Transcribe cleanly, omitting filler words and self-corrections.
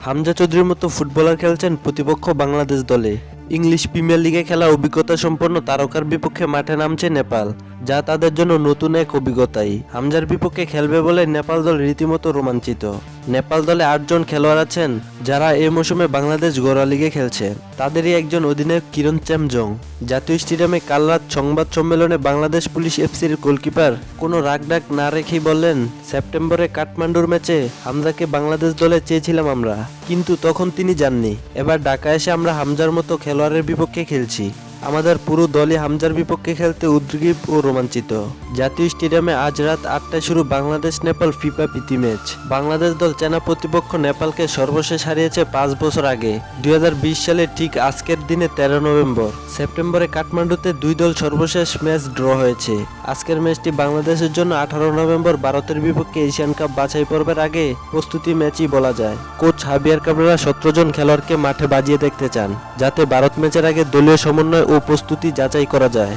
হামজা চৌধুরীর মতো ফুটবলার খেলছেন প্রতিপক্ষ বাংলাদেশ দলে। ইংলিশ প্রিমিয়ার লিগে খেলার অভিজ্ঞতা সম্পন্ন তারকার বিপক্ষে মাঠে নামছে নেপাল, যা তাদের জন্য নতুন এক অভিজ্ঞতাই। হামজার বিপক্ষে খেলবে বলে নেপাল দল রীতিমতো রোমাঞ্চিত। নেপাল দলে ৮ জন খেলোয়াড় আছেন যারা এ মৌসুমে বাংলাদেশ ঘরোয়া লিগে খেলছে। তাদেরই একজন অধিনায়ক কিরণ চ্যামজং। জাতীয় স্টেডিয়ামে কাল রাত সংবাদ সম্মেলনে বাংলাদেশ পুলিশ এফসির গোলকিপার কোনো রাগডাক না রেখেই বললেন, সেপ্টেম্বরে কাঠমান্ডুর ম্যাচে হামজাকে বাংলাদেশ দলে চেয়েছিলাম আমরা, কিন্তু তখন তিনি যাননি। এবার ঢাকা এসে আমরা হামজার মতো খেলোয়াড়ের বিপক্ষে খেলছি। আমাদের পুরো দলই হামজার বিপক্ষে খেলতে উদ্গ্রীব ও রোমাঞ্চিত। জাতীয় স্টেডিয়ামে আজ রাত ৮টায় শুরু বাংলাদেশ নেপাল ফিফা প্রীতি ম্যাচ। বাংলাদেশ দল চেনা প্রতিপক্ষ নেপালকে সর্বশেষ হারিয়েছে ৫ বছর আগে ২০২০ সালে ঠিক আজকের দিনে ১৩ নভেম্বর। সেপ্টেম্বরে কাঠমান্ডুতে দুই দল সর্বশেষ ম্যাচ ড্র হয়েছে। আজকের ম্যাচটি বাংলাদেশের জন্য ১৮ নভেম্বর ভারতের বিপক্ষে এশিয়ান কাপ বাছাই পর্বের আগে প্রস্তুতি ম্যাচই বলা যায়। কোচ হাবিয়ার কাবরেরা ১৭ জন খেলোয়াড়কে মাঠে বাজিয়ে দেখতে চান, যাতে ভারত ম্যাচের আগে দলীয় সমন্বয় ও প্রস্তুতি যাচাই করা যায়।